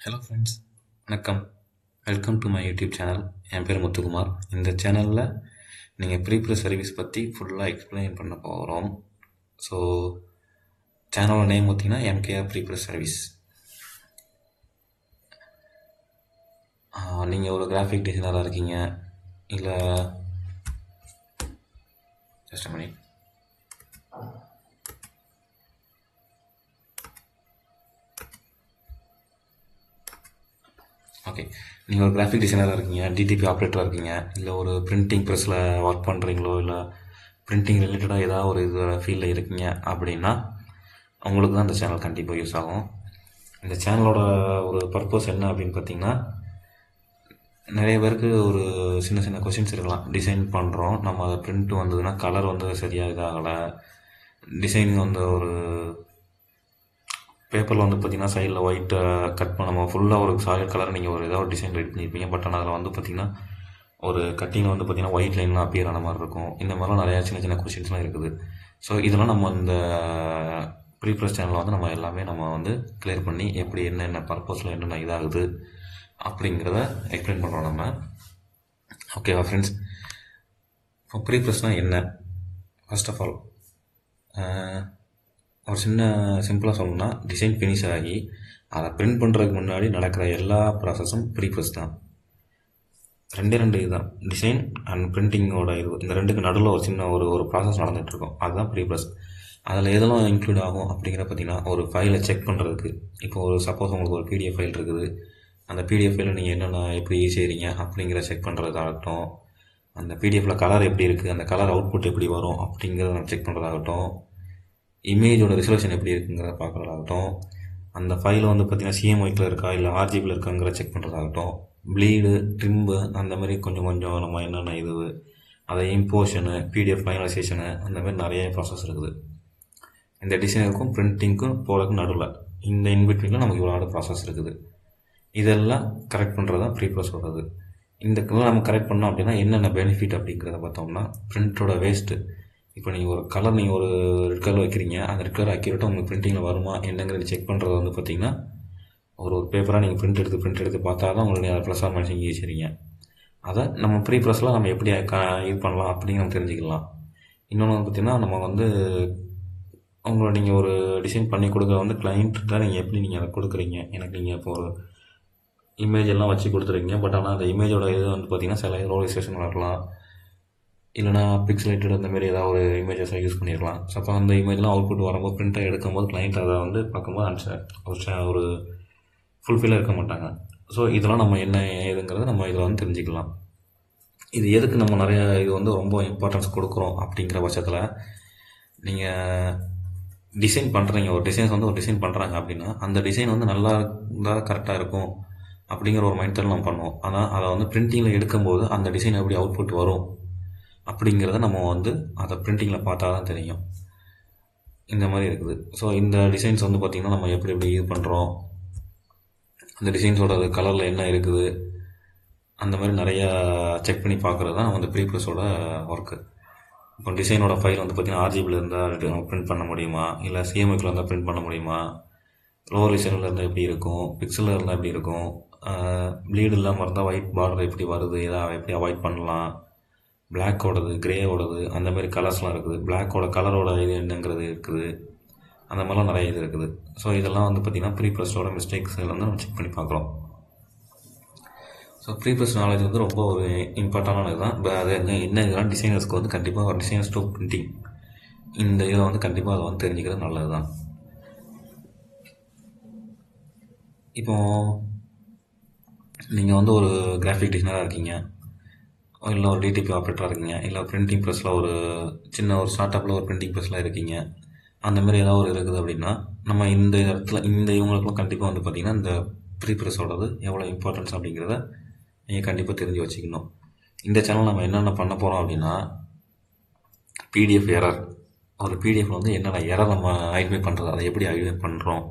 Hello friends, வணக்கம். Welcome to my YouTube channel. என் பேர் முத்துக்குமார். இந்த சேனலில் நீங்கள் ப்ரீப்ரஸ் சர்வீஸ் பற்றி ஃபுல்லாக எக்ஸ்பிளைன் பண்ண போகிறோம். ஸோ சேனலோட நேம் பார்த்தீங்கன்னா எம்கேஆர் ப்ரீப்ரஸ் சர்வீஸ். நீங்கள் ஒரு கிராஃபிக் டிசைனராக இருக்கீங்க, இல்லை ஜஸ்ட் மணி ஓகே, நீங்கள் ஒரு கிராஃபிக் டிசைனராக இருக்கீங்க, டிடிபி ஆப்ரேட்டராக இருக்கீங்க, இல்லை ஒரு பிரிண்டிங் ப்ரெஸ்ஸில் ஒர்க் பண்ணுறீங்களோ, இல்லை பிரிண்டிங் ரிலேட்டடாக ஏதாவது ஒரு இது ஃபீல்டில் இருக்கீங்க அப்படின்னா உங்களுக்கு தான் இந்த சேனல் கண்டிப்பாக யூஸ் ஆகும். இந்த சேனலோட ஒரு பர்பஸ் என்ன அப்படின்னு பார்த்தீங்கன்னா, நிறைய பேருக்கு ஒரு சின்ன சின்ன கொஷின்ஸ் இருக்கலாம். டிசைன் பண்ணுறோம், நம்ம அதை பிரிண்ட் வந்ததுன்னா கலர் வந்து சரியாக இதாகலை, டிசைன் வந்து ஒரு பேப்பரில் வந்து பார்த்திங்கன்னா சைடில் ஒயிட்டை கட் பண்ண ஃபுல்லாக ஒரு சாலிட் கலர் நீங்கள் ஒரு ஏதாவது டிசைன் ரெடி பண்ணியிருப்பீங்க. பட் ஆனால் அதில் வந்து பார்த்திங்கன்னா ஒரு கட்டிங்கில் வந்து பார்த்திங்கன்னா ஒயிட் லைன்லாம் அப்பியர் ஆன மாதிரி இருக்கும். இந்த மாதிரிலாம் நிறையா சின்ன சின்ன கொஷின்ஸ்லாம் இருக்குது. ஸோ இதெல்லாம் நம்ம இந்த ப்ரீப்ரஸ் சேனலில் வந்து நம்ம எல்லாமே நம்ம வந்து கிளியர் பண்ணி எப்படி என்னென்ன பர்பஸில் என்னென்ன இதாகுது அப்படிங்கிறத எக்ஸ்பிளைன் பண்ணுறோம் நம்ம. ஓகேவா ஃப்ரெண்ட்ஸ்? இப்போ ப்ரீப்ரஸ்னால் என்ன? ஃபர்ஸ்ட் ஆஃப் ஆல் ஒரு சின்ன சிம்பிளாக சொல்லணும்னா, டிசைன் ஃபினிஷ் ஆகி அதை பிரிண்ட் பண்ணுறதுக்கு முன்னாடி நடக்கிற எல்லா ப்ராசஸும் ப்ரீப்ரஸ் தான். ரெண்டு இதுதான், டிசைன் அண்ட் பிரிண்டிங்கோட இது. இந்த ரெண்டுக்கு நடுவில் ஒரு சின்ன ஒரு ப்ராசஸ் நடந்துகிட்ருக்கும், அதுதான் ப்ரீப்ரஸ். அதில் எதெல்லாம் இன்க்ளூட் ஆகும் அப்படிங்கிற பார்த்தீங்கன்னா, ஒரு ஃபைலை செக் பண்ணுறதுக்கு. இப்போ ஒரு சப்போஸ் உங்களுக்கு ஒரு பிடிஎஃப் ஃபைல் இருக்குது, அந்த பிடிஎஃப் ஃபைலில் நீங்கள் என்னென்ன எப்படி செய்கிறீங்க அப்படிங்கிற செக் பண்ணுறதாகட்டும், அந்த பிடிஎஃப்பில் கலர் எப்படி இருக்குது, அந்த கலர் அவுட்புட் எப்படி வரும் அப்படிங்கிறத செக் பண்ணுறதாகட்டும், இமேஜோட ரிசல்யூஷன் எப்படி இருக்குங்கிறத பார்க்குறதாகட்டும், அந்த ஃபைல் வந்து பார்த்திங்கன்னா சிஎம்ஒய்க்கில் இருக்கா இல்லை ஆர்ஜிபியில் இருக்காங்கிற செக் பண்ணுறதாகட்டும், ப்ளீடு, ட்ரிம்பு, அந்த மாதிரி கொஞ்சம் கொஞ்சம் நம்ம என்னென்ன இது, அதை இம்போஷனு, பிடிஎஃப் ஃபைனலைசேஷனு, அந்த மாதிரி நிறைய ப்ராசஸ் இருக்குது. இந்த டிசைனுக்கும் பிரிண்டிங்க்கும் போகிறதுக்கு நடுவில் இந்த இன்பிட்வீனில் நமக்கு இவ்வளோ ப்ராசஸ் இருக்குது. இதெல்லாம் கரெக்ட் பண்ணுறது தான் ப்ரீப்ரஸ் சொல்கிறது. இந்த நம்ம கரெக்ட் பண்ணோம் அப்படின்னா என்னென்ன பெனிஃபிட் அப்படிங்கிறத பார்த்தோம்னா, பிரிண்டோட வேஸ்ட்டு. இப்போ நீங்கள் ஒரு கலர், நீங்கள் ஒரு ரெட் கலர் வைக்கிறீங்க, அந்த ரெட் கலர் அக்யூரேட்டாக உங்களுக்கு பிரிண்டிங்கில் வருமா என்னங்கிறது செக் பண்ணுறது வந்து பார்த்திங்கன்னா, ஒரு பேப்பராக நீங்கள் பிரிண்ட் எடுத்து பார்த்தா தான் உங்களுக்கு அதை ப்ளஸ் ஆர் மைனஸ் இங்கே வச்சுருங்க. அதை நம்ம ப்ரீ ப்ரெஸ்ஸில் நம்ம எப்படி இது பண்ணலாம் அப்படின்னு நம்ம தெரிஞ்சுக்கலாம். இன்னொன்று வந்து பார்த்திங்கன்னா, நம்ம வந்து உங்களை நீங்கள் ஒரு டிசைன் பண்ணி கொடுக்குற வந்து கிளைண்ட்டுக்கு நீங்கள் எப்படி நீங்கள் அதை கொடுக்குறீங்க. எனக்கு நீங்கள் இப்போ ஒரு இமேஜ் எல்லாம் வச்சு கொடுத்துருக்கீங்க, பட் ஆனால் அந்த இமேஜோட இது வந்து பார்த்திங்கன்னா சில ரோலைசேஷன் வரலாம், இல்லைனா பிக்சலேட்டட் அந்த மாதிரி ஏதாவது ஒரு இமேஜஸாக யூஸ் பண்ணிடலாம். ஸோ அப்போ அந்த இமேஜ்லாம் அவுட்புட் வரும்போது பிரிண்ட்டாக எடுக்கும்போது கிளைண்ட் அதை வந்து பார்க்கும்போது ஒரு ஃபுல்ஃபில்லாக இருக்க மாட்டாங்க. ஸோ இதெல்லாம் நம்ம என்ன ஏதுங்கிறத நம்ம இதில் வந்து தெரிஞ்சுக்கலாம். இது எதுக்கு நம்ம நிறைய இது வந்து ரொம்ப இம்பார்ட்டன்ஸ் கொடுக்குறோம் அப்படிங்கிற பட்சத்தில், நீங்கள் டிசைன் பண்ணுறீங்க, ஒரு டிசைன்ஸ் வந்து ஒரு டிசைன் பண்ணுறாங்க அப்படின்னா, அந்த டிசைன் வந்து நல்லா இருந்தால் கரெக்டாக இருக்கும் அப்படிங்கிற ஒரு மைண்ட் தாட் நம்ம பண்ணுவோம். ஆனால் அதை வந்து பிரிண்டிங்கில் எடுக்கும்போது அந்த டிசைன் எப்படி அவுட்புட் வரும் அப்படிங்கிறத நம்ம வந்து அதை பிரிண்டிங்கில் பார்த்தா தான் தெரியும். இந்த மாதிரி இருக்குது. ஸோ இந்த டிசைன்ஸ் வந்து பார்த்திங்கன்னா நம்ம எப்படி எப்படி இது பண்ணுறோம், அந்த டிசைன்ஸோட கலரில் என்ன இருக்குது, அந்த மாதிரி நிறையா செக் பண்ணி பார்க்குறது தான் அந்த ப்ரீப்ரஸோட ஒர்க்கு. இப்போ டிசைனோட ஃபைல் வந்து பார்த்திங்கன்னா ஆர்ஜிபியில் இருந்தால் பிரிண்ட் பண்ண முடியுமா, இல்லை சிஎம்ஐக்கில் இருந்தால் பிரிண்ட் பண்ண முடியுமா, லோவர் ரிசனில் இருந்தால் எப்படி இருக்கும், பிக்சலில் இருந்தால் எப்படி இருக்கும், ப்ளீடு இல்லாமல் இருந்தால் ஒயிட் பார்டர் எப்படி வருது, எதாவது எப்படி அவாய்ட் பண்ணலாம், பிளாக்கோடது, கிரேவோடது, அந்த மாதிரி கலர்ஸ்லாம் இருக்குது, பிளாக்கோட கலரோட இது என்னங்கிறது இருக்குது, அந்த மாதிரிலாம் நிறைய இது இருக்குது. ஸோ இதெல்லாம் வந்து பார்த்திங்கன்னா ப்ரீப்ரஸோட மிஸ்டேக்ஸ் வந்து நம்ம செக் பண்ணி பார்க்குறோம். ஸோ ப்ரீப்ரஸ் நாலேஜ் வந்து ரொம்ப ஒரு இம்பார்ட்டண்டான இதுதான். அது என்ன இதெல்லாம் டிசைனர்ஸ்க்கு வந்து கண்டிப்பாக ஒரு டிசைனர்ஸ் டு பிரிண்டிங் இந்த இதை வந்து கண்டிப்பாக அதை வந்து தெரிஞ்சுக்கிறது நல்லது தான். இப்போது நீங்கள் வந்து ஒரு கிராஃபிக் டிசைனராக இருக்கீங்க, இல்லை ஒரு டிடிபி ஆப்ரேட்டராக இருக்கீங்க, இல்லை பிரிண்டிங் ப்ரெஸ்ஸில் ஒரு சின்ன ஒரு ஸ்டார்ட் அப்பில் ஒரு பிரிண்டிங் ப்ரெஸ்ஸில் இருக்கீங்க, அந்த மாதிரி ஏதாவது ஒரு இருக்குது அப்படின்னா, நம்ம இந்த இடத்துல இவங்களுக்குலாம் கண்டிப்பாக வந்து பார்த்திங்கன்னா இந்த ப்ரீப்ரஸோடது எவ்வளோ இம்பார்ட்டன்ஸ் அப்படிங்கிறத நீங்கள் கண்டிப்பாக தெரிஞ்சு வச்சுக்கணும். இந்த சேனல் நம்ம என்னென்ன பண்ண போகிறோம் அப்படின்னா, பிடிஎஃப் எரர், ஒரு பிடிஎஃப் வந்து என்னென்ன எரர் நம்ம ஐடென்டிஃபை பண்ணுறது, அதை எப்படி ஐடென்டிஃபை பண்ணுறோம்,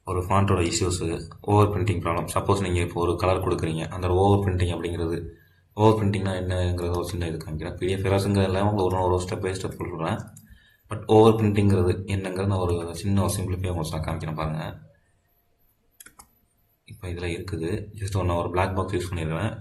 ஒரு ஃபாண்ட்டோட issues, over printing problem. Suppose நீங்கள் இப்போ ஒரு கலர் கொடுக்குறீங்க, அந்த ஓவர் பிரிண்டிங் அப்படிங்கிறது, ஓவர் பிரிண்டிங்னா என்னங்கிறத ஒரு சின்ன இது காமிக்கிறேன். பிடிஎஃப் எரர்ஸுங்கிறதெல்லாம் ஒரு ஸ்டெப் பை ஸ்டெப் சொல்கிறேன். பட் ஓவர் பிரிண்டிங்கிறது என்னங்கிறது நான் ஒரு சின்ன ஒரு சிம்பிளிஃபை உங்களுக்கு நான் காமிக்கிறேன் பாருங்கள். இப்போ இதில் இருக்குது. ஜஸ்ட் நான் ஒரு பிளாக் பாக்ஸ் யூஸ் பண்ணிடுவேன்.